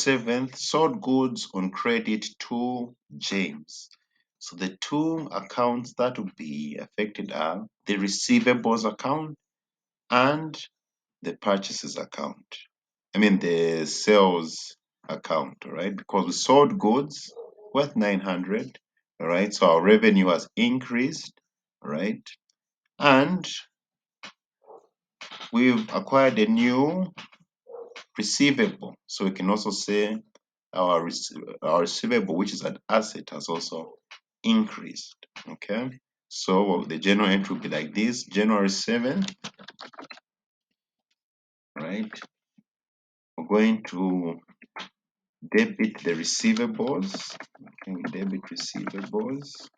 7th, sold goods on credit to James. So the two accounts that will be affected are the receivables account and the purchases account. I mean the sales account, all right? Because we sold goods worth 900, all right? So our revenue has increased, all right? And we've acquired a new receivable. So we can also say our receivable, which is an asset, has also increased. Okay. So the journal entry will be like this: January 7th, right? We're going to debit the receivables. Okay, we debit receivables.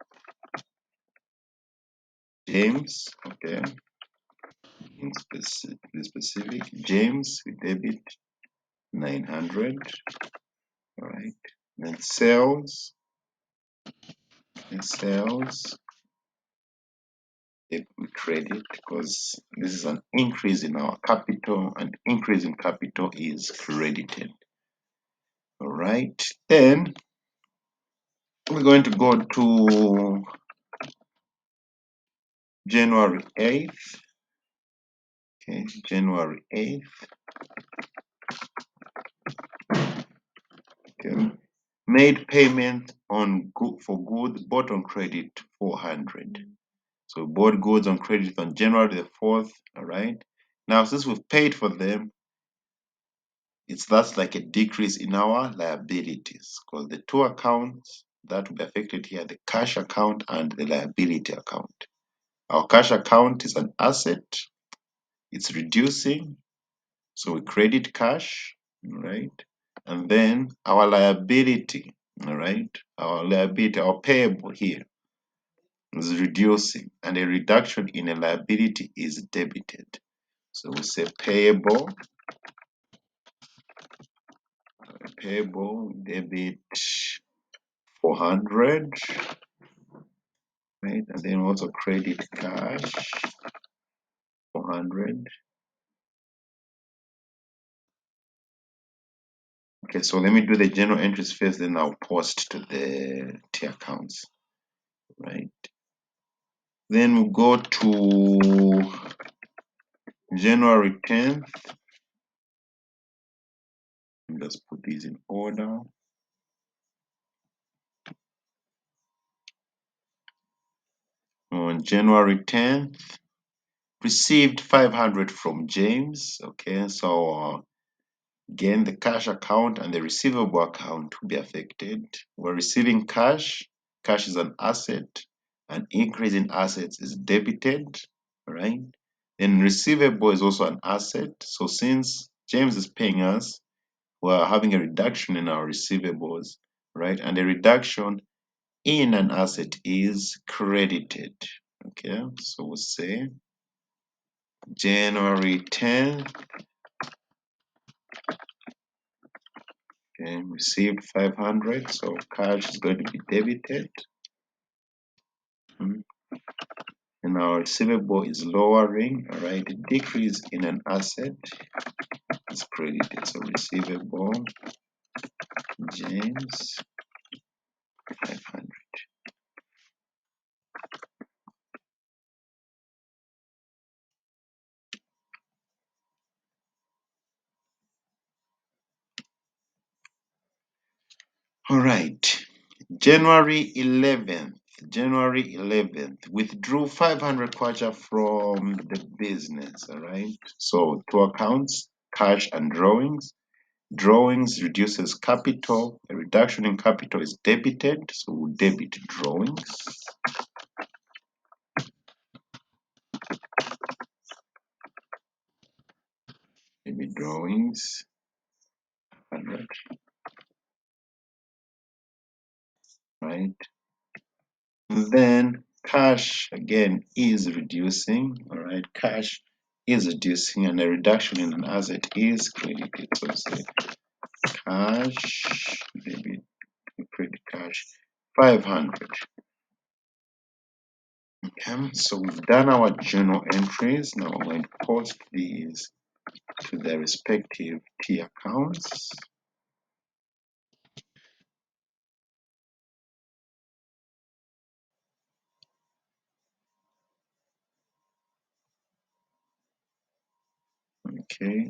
James, okay. In specific, James, we debit 900. All right. Then sales, we credit because this is an increase in our capital, and increase in capital is credited. All right, then we're going to go to January 8th. Okay, January 8th. Okay, made payment on for goods bought on credit 400. So bought goods on credit on January the 4th. All right. Now, since we've paid for them, that's like a decrease in our liabilities, because the two accounts that will be affected here, the cash account and the liability account. Our cash account is an asset, it's reducing, so we credit cash, all right? And then our liability, all right? Our payable here is reducing, and a reduction in a liability is debited. So we say payable debit 400, right? And then also credit cash 400. Okay, so let me do the general entries first, then I'll post to the T accounts, right? Then we'll go to January 10th. Let's put these in order. On January 10th, received 500 from James. Okay, so again, the cash account and the receivable account will be affected. We're receiving cash. Cash is an asset. An increase in assets is debited, right? Then receivable is also an asset. So since James is paying us, we're having a reduction in our receivables, right? And a reduction in an asset is credited. Okay, so we'll say January 10th, okay, received 500, so cash is going to be debited. And our receivable is lowering, all right? A decrease in an asset is credited. So receivable, James, 500. All right, January 11th, withdrew 500 kwacha from the business, all right? So two accounts, cash and drawings. Drawings reduces capital. A reduction in capital is debited, so we'll debit drawings. Debit drawings, 100, right? And then cash again is reducing, all right? Cash is reducing, and a reduction in an asset is credited. So say cash, debit, credit cash, 500. Okay, so we've done our journal entries. Now we're going to post these to their respective T accounts. Okay,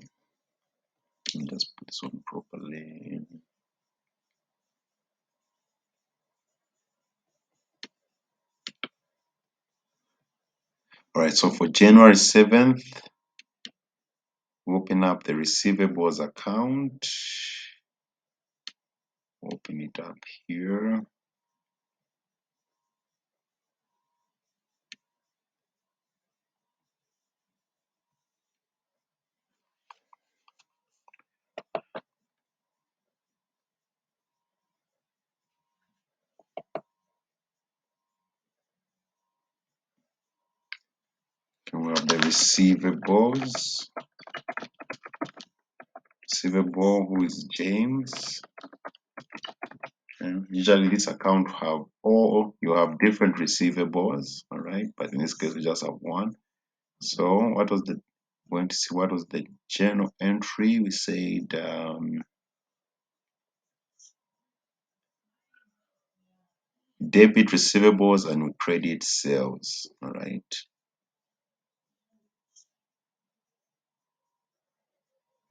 let me just put this one properly. All right, so for January 7th, open up the receivables account. Open it up here. Okay, we have the receivables. Receivable, who is James. Okay. Usually this account have all, you have different receivables, all right, but in this case we just have one. So what was the, going to see what was the journal entry? We said debit receivables and we credit sales, all right.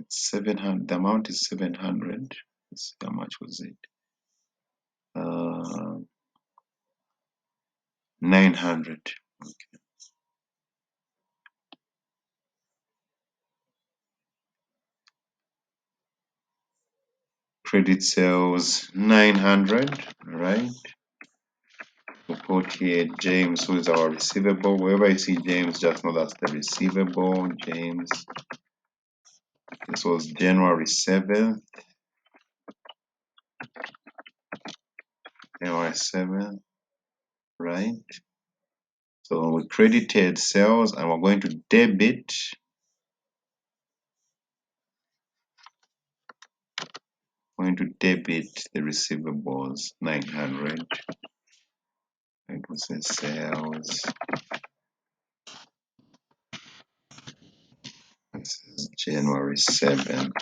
It's 700, the amount is 700. Let's see, how much was it? 900. Okay. Credit sales 900, all right. We put here James, who is our receivable. Wherever you see James, just know that's the receivable. James. This was January 7th. January 7th, right? So we credited sales and we're going to debit. We're going to debit the receivables 900. It was in sales. This is January 7th.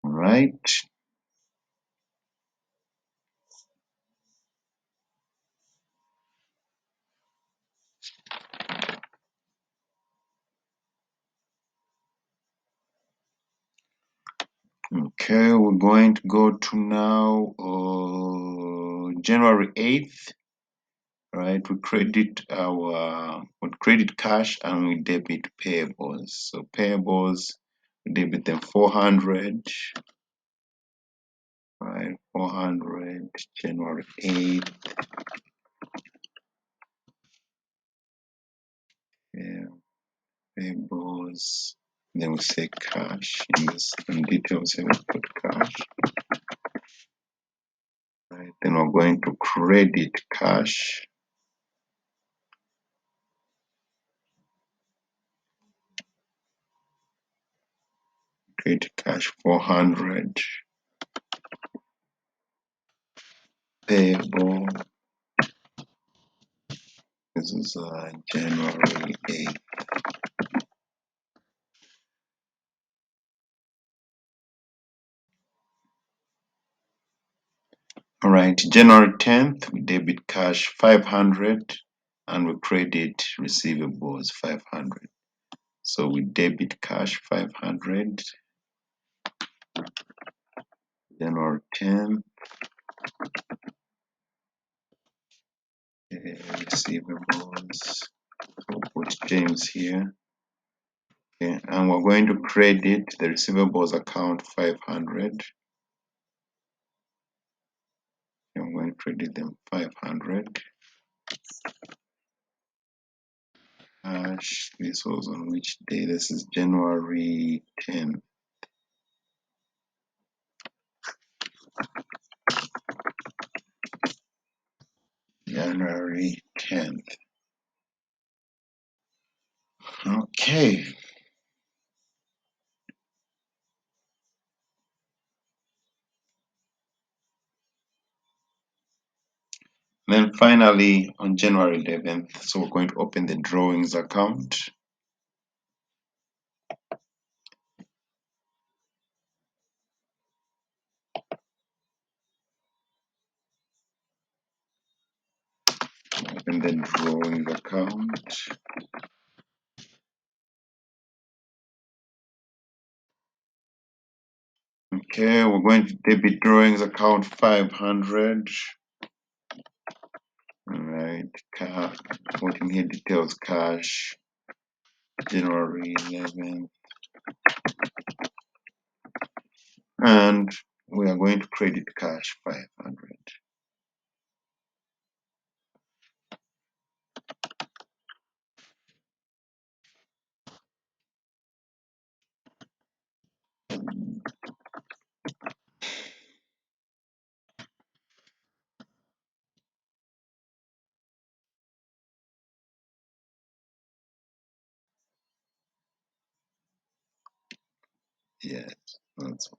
All right. Okay, we're going to go to now January 8th. Right, we credit cash and we debit payables. So payables, we debit them 400. Right, 400 January 8th. Yeah, payables. Then we say cash in this in details here we put cash. Right, then we're going to credit cash. Credit cash 400. Payable. This is January 8th. All right, January 10th, we debit cash 500 and we credit receivables 500. So we debit cash 500. January 10th, receivables. We'll put James here. Okay, and we're going to credit the receivables account 500. I'm going to credit them 500. Cash, this was on which day? This is January 10th. January 10th. Okay. Then finally, on January 11th, so we're going to open the drawings account. Open the drawings account. Okay, we're going to debit drawings account 500. All right, putting here details cash, January 11th, and we are going to credit cash 500. Yes, that's